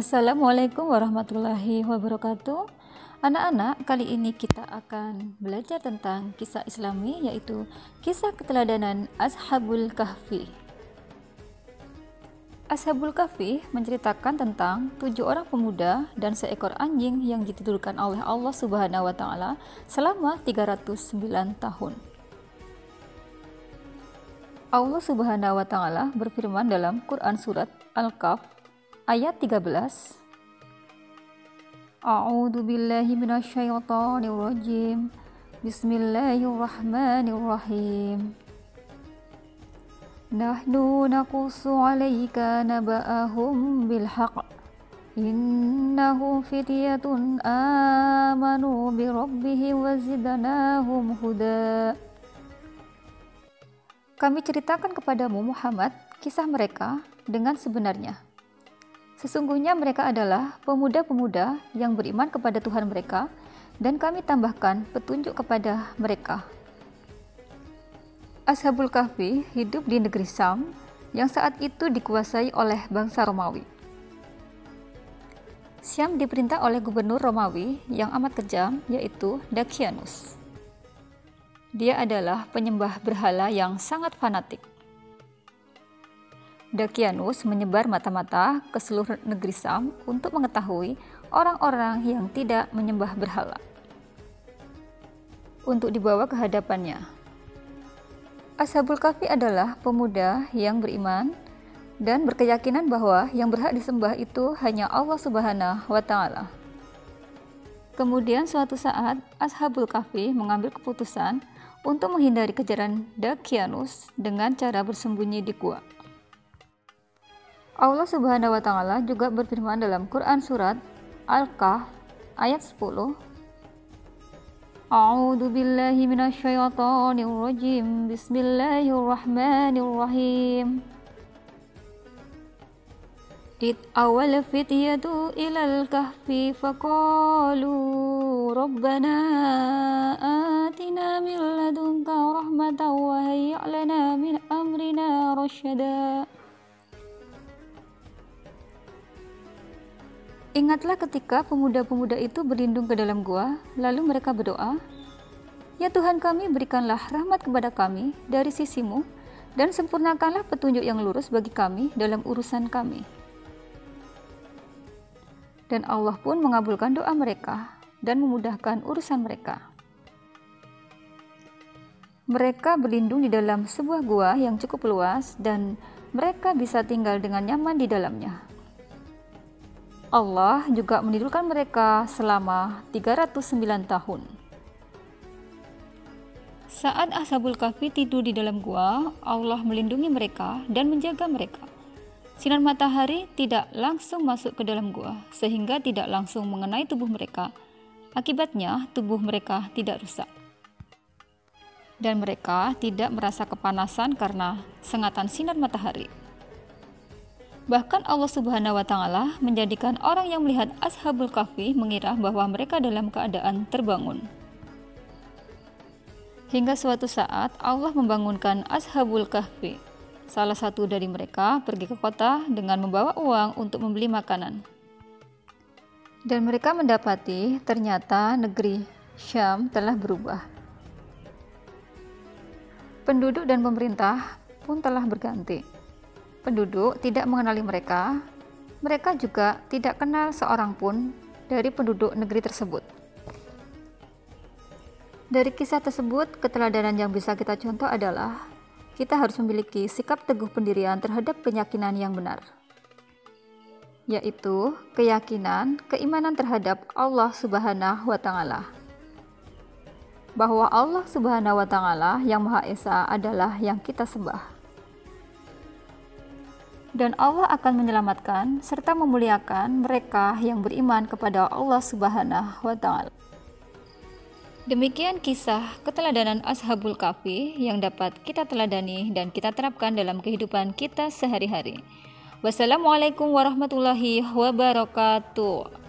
Assalamualaikum warahmatullahi wabarakatuh. Anak-anak, kali ini kita akan belajar tentang kisah Islami, yaitu kisah keteladanan Ashabul Kahfi. Ashabul Kahfi menceritakan tentang 7 orang pemuda dan seekor anjing yang ditidurkan oleh Allah Subhanahu wa Ta'ala selama 309 tahun. Allah Subhanahu wa Ta'ala berfirman dalam Quran surat Al-Kahf ayat 13. A'udzu billahi minasyaitonir rajim. Bismillahirrahmanirrahim. Nahnu naqussu 'alaika naba'ahum bil haqq. Innahum fityatun amanu bi rabbihim wa zidnahum huda. Kami ceritakan kepadamu Muhammad kisah mereka dengan sebenarnya. Sesungguhnya mereka adalah pemuda-pemuda yang beriman kepada Tuhan mereka, dan kami tambahkan petunjuk kepada mereka. Ashabul Kahfi hidup di negeri Syam yang saat itu dikuasai oleh bangsa Romawi. Syam diperintah oleh gubernur Romawi yang amat kejam, yaitu Dakianus. Dia adalah penyembah berhala yang sangat fanatik. Dakianus menyebar mata-mata ke seluruh negeri Syam untuk mengetahui orang-orang yang tidak menyembah berhala, untuk dibawa ke hadapannya. Ashabul Kahfi adalah pemuda yang beriman dan berkeyakinan bahwa yang berhak disembah itu hanya Allah Subhanahu wa Ta'ala. Kemudian suatu saat Ashabul Kahfi mengambil keputusan untuk menghindari kejaran Dakianus dengan cara bersembunyi di gua. Allah Subhanahu wa Ta'ala juga berfirman dalam Quran surat Al-Kahf ayat 10. A'udzu billahi minasyaitonir rajim. Bismillahirrahmanirrahim. Id awal fityatu ilal kahfi faqalu rabbana atina min ladunka rahmatan wa hayyi' lana min amrina rasyada. Ingatlah ketika pemuda-pemuda itu berlindung ke dalam gua, lalu mereka berdoa, "Ya Tuhan kami, berikanlah rahmat kepada kami dari sisimu, dan sempurnakanlah petunjuk yang lurus bagi kami dalam urusan kami." Dan Allah pun mengabulkan doa mereka dan memudahkan urusan mereka. Mereka berlindung di dalam sebuah gua yang cukup luas, dan mereka bisa tinggal dengan nyaman di dalamnya. Allah juga menidurkan mereka selama 309 tahun. Saat Ashabul Kahfi tidur di dalam gua, Allah melindungi mereka dan menjaga mereka. Sinar matahari tidak langsung masuk ke dalam gua, sehingga tidak langsung mengenai tubuh mereka. Akibatnya, tubuh mereka tidak rusak. Dan mereka tidak merasa kepanasan karena sengatan sinar matahari. Bahkan Allah Subhanahu wa Ta'ala menjadikan orang yang melihat Ashabul Kahfi mengira bahwa mereka dalam keadaan terbangun. Hingga suatu saat Allah membangunkan Ashabul Kahfi. Salah satu dari mereka pergi ke kota dengan membawa uang untuk membeli makanan. Dan mereka mendapati ternyata negeri Syam telah berubah. Penduduk dan pemerintah pun telah berganti. Penduduk tidak mengenali mereka, mereka juga tidak kenal seorang pun dari penduduk negeri tersebut. Dari kisah tersebut, keteladanan yang bisa kita contoh adalah kita harus memiliki sikap teguh pendirian terhadap keyakinan yang benar, yaitu keimanan terhadap Allah Subhanahu wa Ta'ala. Bahwa Allah Subhanahu wa Ta'ala yang Maha Esa adalah yang kita sembah. Dan Allah akan menyelamatkan serta memuliakan mereka yang beriman kepada Allah Subhanahu wa Ta'ala. Demikian kisah keteladanan Ashabul Kahfi yang dapat kita teladani dan kita terapkan dalam kehidupan kita sehari-hari. Wassalamualaikum warahmatullahi wabarakatuh.